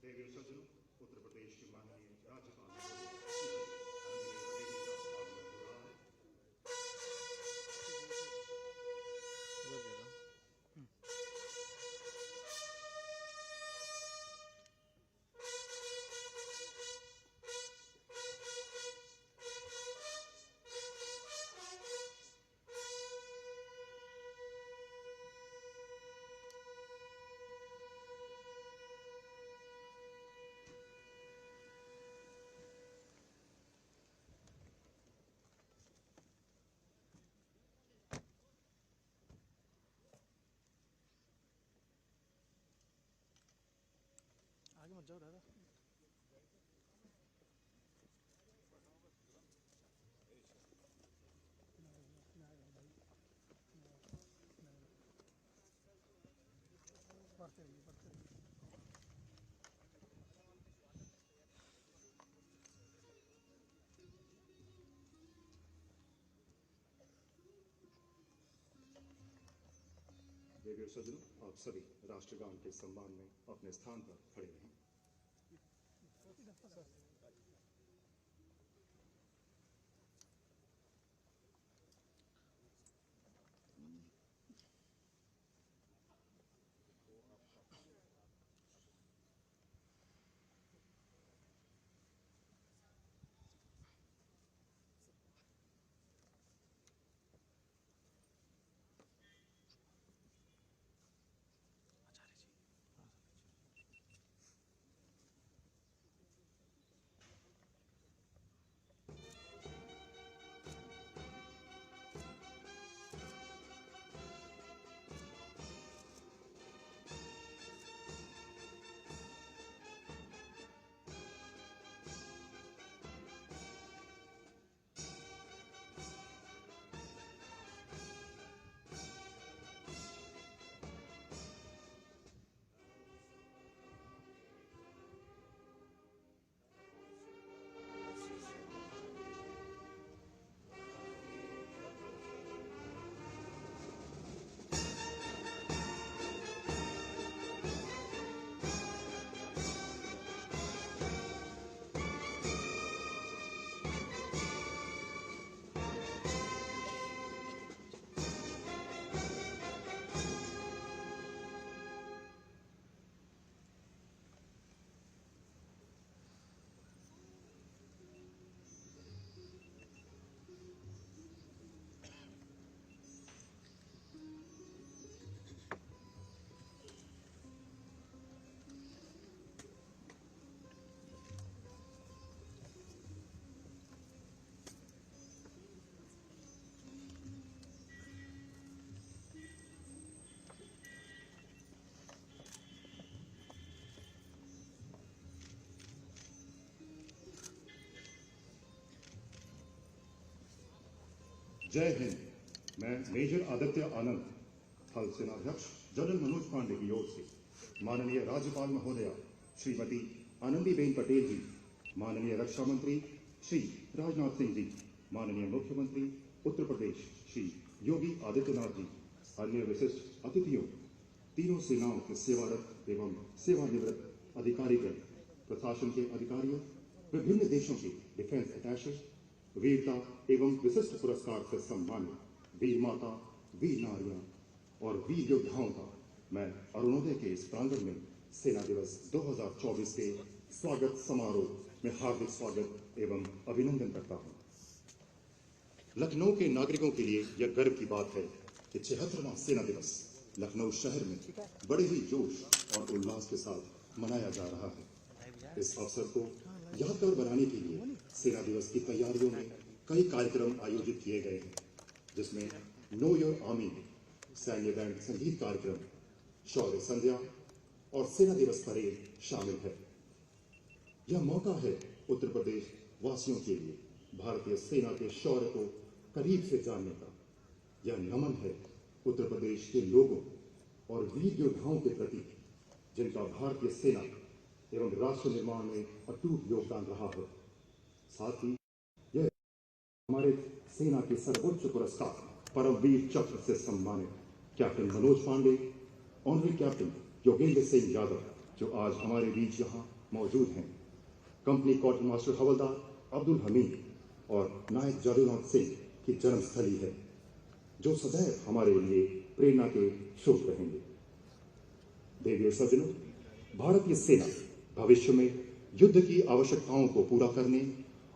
देवी सज्जनों, उत्तर प्रदेश के माननीय राज्यपाल आनंदीबेन पटेल जी का आगमन हो रहा है। आगे मत जाओ दादा। पढ़ते रहिए पढ़ते रहिए। देवी सज्जनों, आप सभी राष्ट्रगान के सम्मान में अपने स्थान पर खड़े रहें। जय हिंद। मैं मेजर आदित्य आनंद, थल सेनाध्यक्ष जनरल मनोज पांडे की ओर से माननीय राज्यपाल महोदया श्रीमती आनंदीबेन पटेल जी, माननीय रक्षा मंत्री श्री राजनाथ सिंह जी, माननीय मुख्यमंत्री उत्तर प्रदेश श्री योगी आदित्यनाथ जी, अन्य विशिष्ट अतिथियों, तीनों सेनाओं के सेवारत एवं सेवानिवृत्त अधिकारीगण, प्रशासन के अधिकारियों, विभिन्न देशों के डिफेंस अटैचे, वीरता एवं विशिष्ट पुरस्कार से सम्मानित वीर माता, वीर नारियां और वीर योद्धाओं का मैं अरुणोदय के इस प्रांगण में सेना दिवस 2024 के स्वागत समारोह में हार्दिक स्वागत एवं अभिनंदन करता हूं। लखनऊ के नागरिकों के लिए यह गर्व की बात है कि 76वां सेना दिवस लखनऊ शहर में बड़े ही जोश और उल्लास के साथ मनाया जा रहा है। इस अवसर को यादगार बनाने के लिए सेना दिवस की तैयारियों में कई कार्यक्रम आयोजित किए गए हैं, जिसमें नो योर आर्मी, सैन्य बैंड संगीत कार्यक्रम, शौर्य संध्या और सेना दिवस परेड शामिल है। यह मौका है उत्तर प्रदेश वासियों के लिए भारतीय सेना के शौर्य को करीब से जानने का। यह नमन है उत्तर प्रदेश के लोगों और वीर योद्धाओं के प्रति, जिनका भारतीय सेना एवं राष्ट्र निर्माण में अटूट योगदान रहा है। साथ ही यह हमारे सेना के सर्वोच्च पुरस्कार परमवीर चक्र से सम्मानित captain Manoj Pandey, honorary captain Yogendra Singh Yadav, जो आज हमारे बीच यहाँ मौजूद हैं। कंपनी क्वार्टर मास्टर हवलदार अब्दुल हमीद और नायक जादूनाथ सिंह की जन्मस्थली है, जो सदैव हमारे लिए प्रेरणा के स्रोत रहेंगे। देवी और सज्जनों, भारतीय सेना भविष्य में युद्ध की आवश्यकताओं को पूरा करने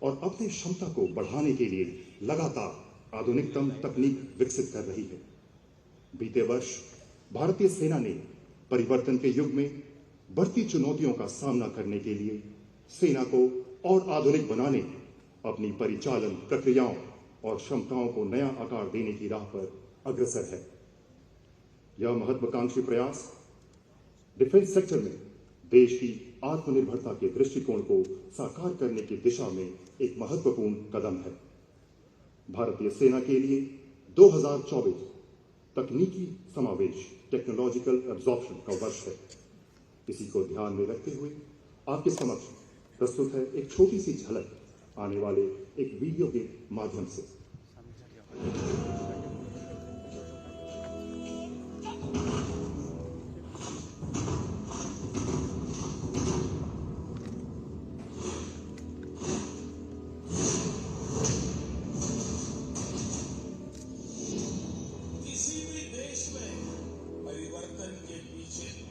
और अपनी क्षमता को बढ़ाने के लिए लगातार आधुनिकतम तकनीक विकसित कर रही है। बीते वर्ष भारतीय सेना ने परिवर्तन के युग में बढ़ती चुनौतियों का सामना करने के लिए सेना को और आधुनिक बनाने, अपनी परिचालन प्रक्रियाओं और क्षमताओं को नया आकार देने की राह पर अग्रसर है। यह महत्वाकांक्षी प्रयास डिफेंस सेक्टर में देश की आत्मनिर्भरता के दृष्टिकोण को साकार करने की दिशा में एक महत्वपूर्ण कदम है। भारतीय सेना के लिए 2024 तकनीकी समावेश टेक्नोलॉजिकल एब्जॉर्प्शन का वर्ष है। इसी को ध्यान में रखते हुए आपके समक्ष प्रस्तुत है एक छोटी सी झलक आने वाले एक वीडियो के माध्यम से।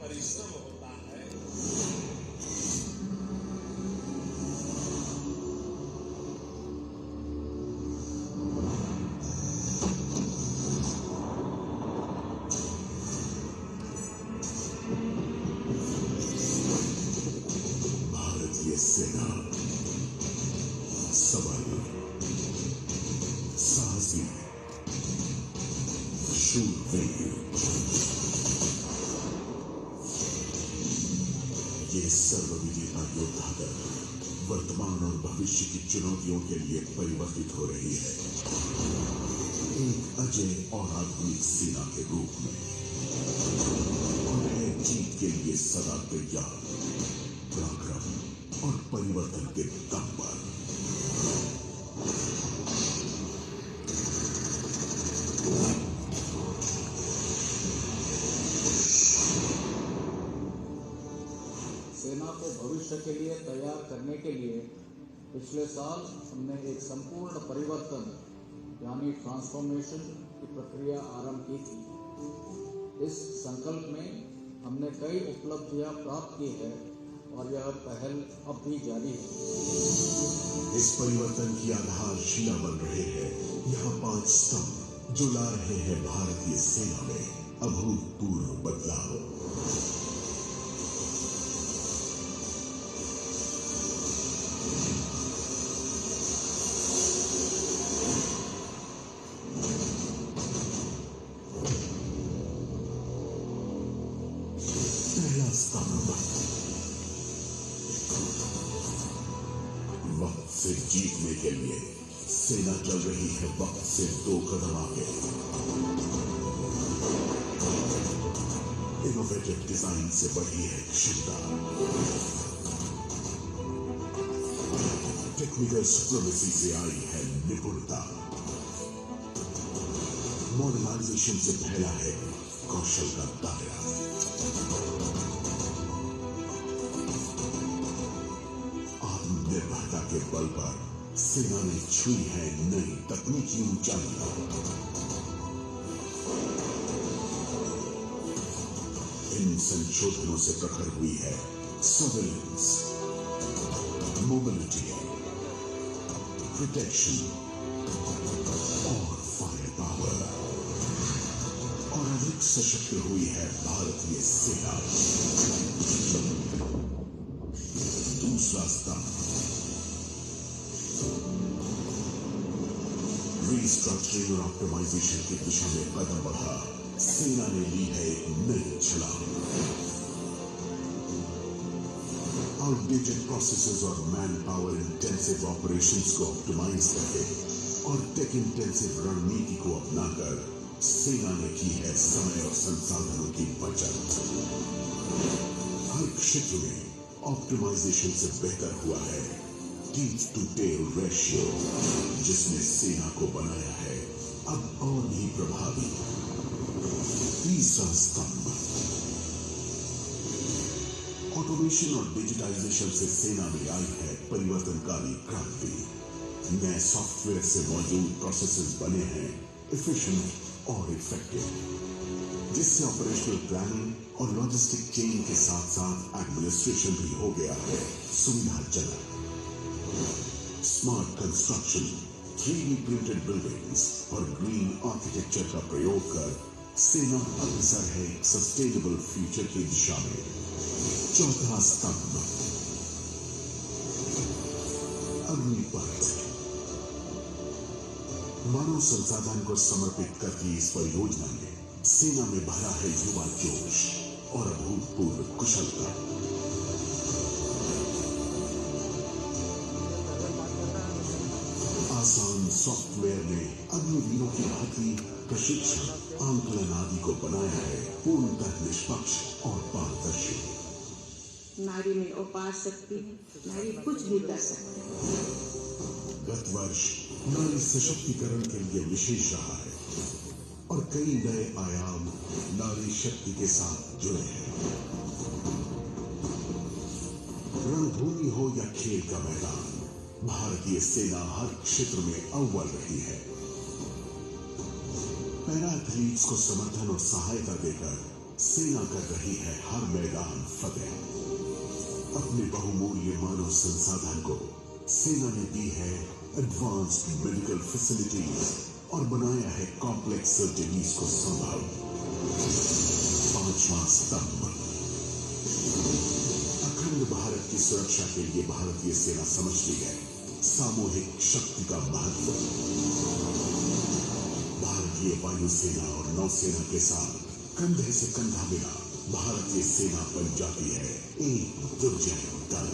परिश्रम होता है। भारतीय सेना सबल, साहसी, शूरवीर, ये सर्वविजेता योद्धा दल वर्तमान और भविष्य की चुनौतियों के लिए परिवर्तित हो रही है, एक अजय और आधुनिक सेना के रूप में, और है जीत के लिए सदा तैयार, पराक्रम और परिवर्तन के दम पर। सेना को भविष्य के लिए तैयार करने के लिए पिछले साल हमने एक संपूर्ण परिवर्तन यानी ट्रांसफॉर्मेशन की प्रक्रिया आरंभ की थी। इस संकल्प में हमने कई उपलब्धियां प्राप्त की है और यह पहल अब भी जारी है। इस परिवर्तन की आधारशिला बन रहे हैं यहाँ 5 स्तंभ जो ला रहे हैं भारतीय सेना में अभूतपूर्व बदलाव। पहला स्तंभ, वक्त से जीतने के लिए सेना चल रही है वक्त से 2 कदम आगे। इनोवेटिव डिजाइन से बढ़ी है क्षमता, टेक्निकल सुप्रीमेसी से आई है निपुणता, मॉडर्नाइजेशन से फैला है कौशल का दायरा। आत्मनिर्भरता के बल पर सेना ने छुई है नई तकनीकी ऊंचाइयां। इन संशोधनों से प्रखर हुई है सर्विलेंस, मोबिलिटी, प्रोटेक्शन और फायर पावर, और अधिक सशक्त हुई है भारतीय सेना। दूसरा स्तंभ, रीस्ट्रक्चरिंग और ऑप्टिमाइजेशन की दिशा में कदम बढ़ा सेना ने ली है एक नई छलांग। आउटडेटेड प्रोसेसेस और मैन पावर इंटेंसिव ऑपरेशंस को ऑप्टिमाइज करके और टेक इंटेंसिव रणनीति को अपनाकर सेना ने की है समय और संसाधनों की बचत। हर क्षेत्र में ऑप्टिमाइजेशन से बेहतर हुआ है टीथ टू टेल रेशियो, जिसने सेना को बनाया है अब और भी प्रभावी। तीसरा स्तंभ, ऑटोमेशन और डिजिटाइजेशन से सेना में आई है परिवर्तनकारी क्रांति। नए सॉफ्टवेयर से मौजूद प्रोसेसेस बने हैं एफिशिएंट और इफेक्टिव, जिससे ऑपरेशनल प्लानिंग और लॉजिस्टिक चेन के साथ साथ एडमिनिस्ट्रेशन भी हो गया है सुविधाजनक। Smart construction, 3D printed buildings और ग्रीन आर्किटेक्चर का प्रयोग कर सेना अग्रसर है सस्टेनेबल फ्यूचर की दिशा में। चौथा स्तंभ अग्निपथ। मानव संसाधन को समर्पित करती इस परियोजना में सेना में भरा है युवा जोश और अभूतपूर्व कुशलता। आसान सॉफ्टवेयर ने अग्निवीरों की भर्ती, प्रशिक्षण, आंकलन आदि को बनाया है पूर्णतः निष्पक्ष और पारदर्शी। नारी में अपार शक्ति, नारी कुछ भी कर सकती है। गत वर्ष नारी सशक्तिकरण के लिए विशेष रहा है और कई नए आयाम नारी शक्ति के साथ जुड़े हैं। रणभूमि हो या खेल का मैदान, भारतीय सेना हर क्षेत्र में अव्वल रही है। पैरा एथलीट्स को समर्थन और सहायता देकर सेना कर रही है हर मैदान फतेह। अपने बहुमूल्य मानव संसाधन को सेना ने दी है एडवांस्ड मेडिकल फैसिलिटीज और बनाया है कॉम्प्लेक्स सर्जरीज को संभव। पांचवां स्तंभ अखंड भारत की सुरक्षा के लिए भारतीय सेना समझती है सामूहिक शक्ति का महत्व। भारतीय वायुसेना और नौसेना के साथ कंधे से कंधा मिला भारतीय सेना बन जाती है एक दुर्जय दल।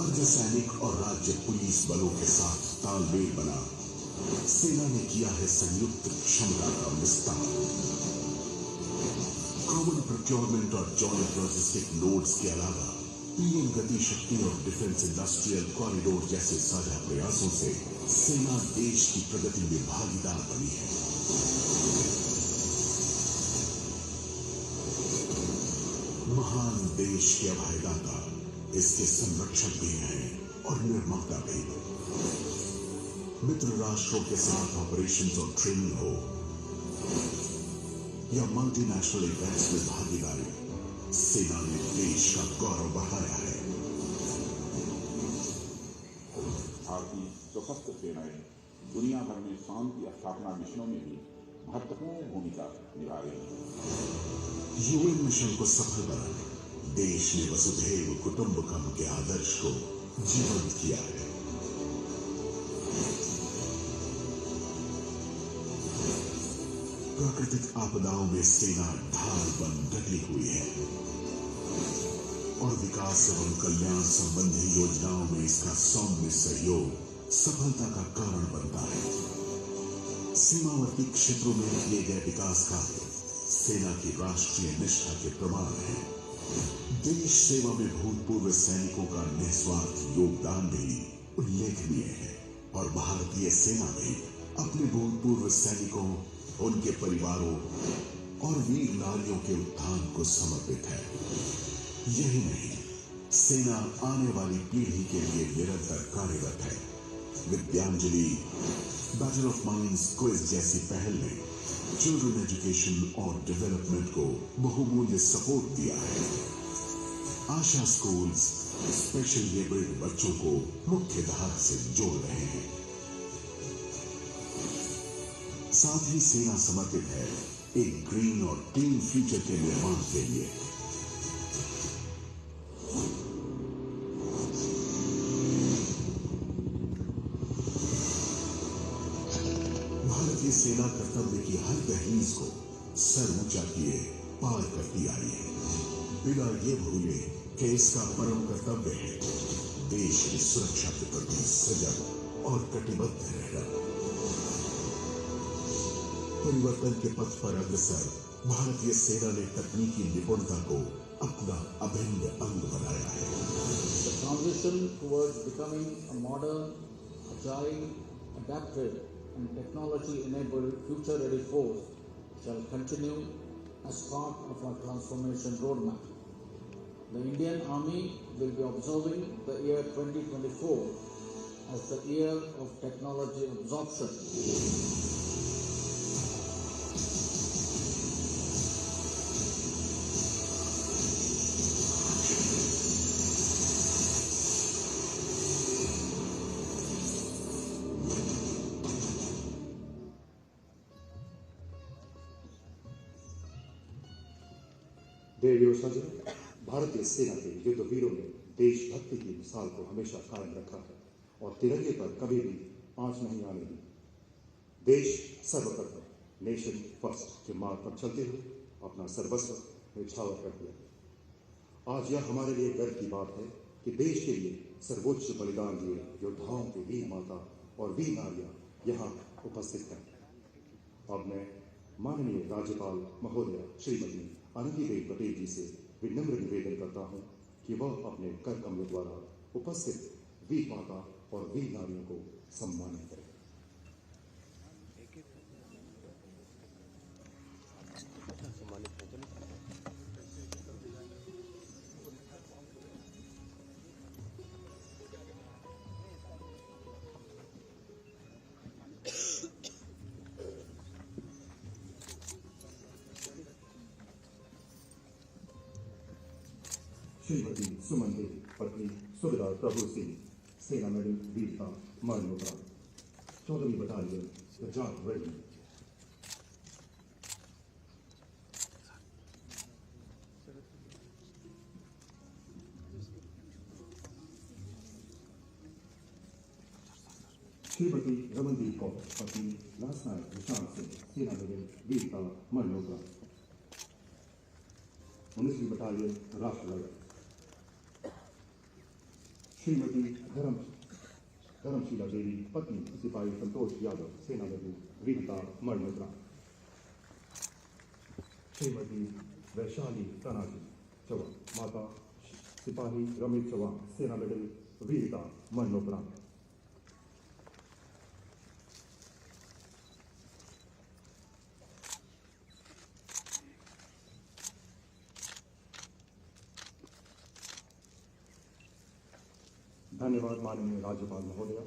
अर्धसैनिक और राज्य पुलिस बलों के साथ तालमेल बना सेना ने किया है संयुक्त क्षमता का विस्तार। कॉमन प्रोक्योरमेंट और जॉइंट लॉजिस्टिक नोड्स के अलावा पीएम गति शक्ति और डिफेंस इंडस्ट्रियल कॉरिडोर जैसे साझा प्रयासों से सेना देश की प्रगति में भागीदार बनी है। महान देश के अभयदाता इसके संरक्षक भी हैं और निर्माता भी। मित्र राष्ट्रों के साथ ऑपरेशंस और ट्रेनिंग हो या मल्टीनेशनल इवेंट्स में भागीदारी, सेना ने देश का गौरव बढ़ाया है। भारतीय सशस्त्र सेनाएं दुनिया भर में शांति स्थापना मिशनों में भी महत्वपूर्ण भूमिका निभा रही है। यूएन मिशन को सफल बनाने देश ने वसुधैव कुटुंबकम के आदर्श को जीवंत किया है। प्राकृतिक आपदाओं में सेना ढाल बन डटी हुई है और विकास एवं कल्याण संबंधी योजनाओं में इसका सौम्य सहयोग सफलता का कारण बनता है। सीमावर्ती क्षेत्रों में किए गए विकास कार्य सेना की राष्ट्रीय निष्ठा के प्रमाण है। देश सेवा में भूतपूर्व सैनिकों का निस्वार्थ योगदान भी उल्लेखनीय है और भारतीय सेना भी अपने भूतपूर्व सैनिकों, उनके परिवारों और वीर नारियों के उत्थान को समर्पित है। यही नहीं, सेना आने वाली पीढ़ी के लिए निरंतर कार्यरत है। Vidyanjali, battle of minds quiz जैसी पहल ने चिल्ड्रन एजुकेशन और डेवलपमेंट को बहुमूल्य सपोर्ट दिया है। आशा स्कूल्स स्पेशल एबल्ड बच्चों को मुख्य धारा से जोड़ रहे हैं। साथ ही सेना समर्पित है एक ग्रीन और क्लीन फ्यूचर के निर्माण के लिए। भारतीय सेना कर्तव्य की हर दहलीज को सर ऊंचा किए पार करती आई है, बिना ये भूले कि इसका परम कर्तव्य है देश की सुरक्षा के प्रति सजग और कटिबद्ध रहना। परिवर्तन के पथ पर अग्रसर भारतीय सेना ने तकनीकी निपुणता को अपना अभिन्न अंग बनाया है। The transition towards becoming a modern, agile, adaptive and technology-enabled future-ready force shall continue as part of our transformation roadmap. The Indian Army will be observing the year 2024 as the year of technology absorption. देवियों सजन, भारतीय सेना के युद्धवीरों ने देशभक्ति की मिसाल को हमेशा कायम रखा है और तिरंगे पर कभी भी आंच नहीं आने दी। देश सर्वप्रथम, नेशन फर्स्ट के मार्ग पर चलते हुए अपना सर्वस्व न्यौछावर कर दिया। आज यह हमारे लिए गर्व की बात है कि देश के लिए सर्वोच्च बलिदान दिए योद्धाओं के वीर माता और वीर नारियां यहाँ उपस्थित हैं। अब मैं माननीय राज्यपाल महोदया श्रीमती आनंदीबेन पटेल जी से विनम्र निवेदन करता हूं कि वह अपने कर कमलों द्वारा उपस्थित वीर माता और वीर नारियों को सम्मानित करें। श्रीमती सुमन देवी पत्नी सुबेदार प्रभु सिंह, सेना मेडल वीरता मरणोपरांत, 14वीं बटालियन पंजाब रेजिमेंट। श्रीमती रमनदीप कौर पत्नी लांसनायक निशांत सिंह, सेना मेडल वीरता मरणोपरांत, 19वीं बटालियन राष्ट्रलय। श्रीमती धर्मशीला देवी पत्नी सिपाही संतोष यादव, सेना मेडल वीरता मरणोपरांत। श्रीमती वैशाली तानाजी चौहान, माता सिपाही रमेश चौहान, सेना मेडल वीरता मरणोपरांत। धन्यवाद माननीय राज्यपाल महोदया।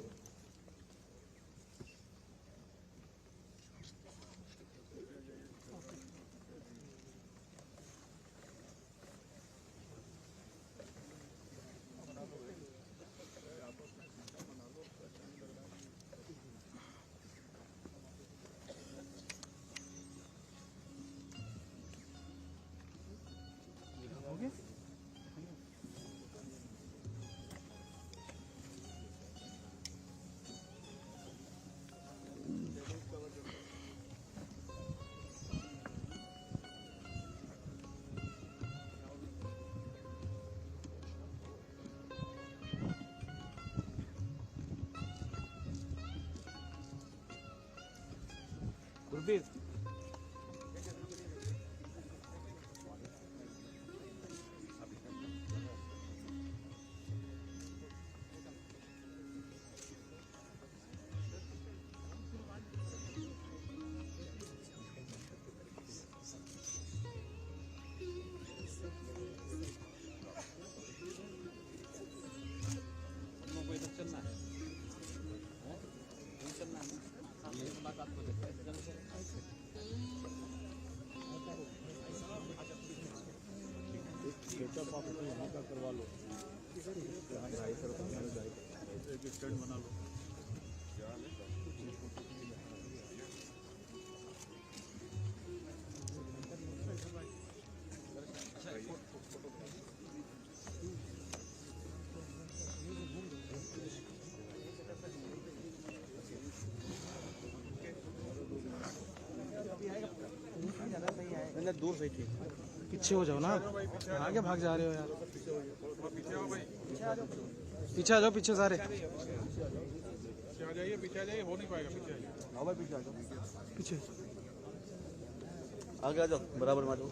गुरबीर करवा लो, एक स्टैंड बना लो। दूर से ठीक, पीछे हो जाओ ना, आगे भाग जा रहे हो यार। पीछे आ जाओ, पीछे सारे आ जाइए, पीछे आ जाइए, हो नहीं पाएगा, पीछे आ जाइए। भाई पीछे आ जाओ, पीछे आगे आ जाओ, बराबर में आ जाओ।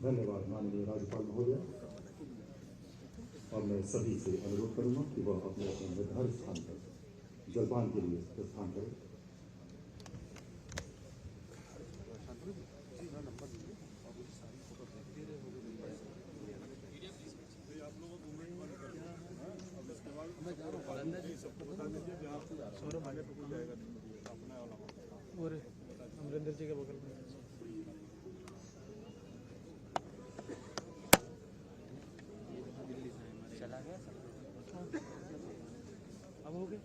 धन्यवाद माननीय राज्यपाल महोदय। और मैं सभी से अनुरोध करूंगा कि वह अपने अपने निर्धारित स्थान पर जलपान के लिए प्रस्थान करें। सौरभ आगे पकड़ जाएगा और अमरिंदर जी के बगल में चला गया अब हो गया।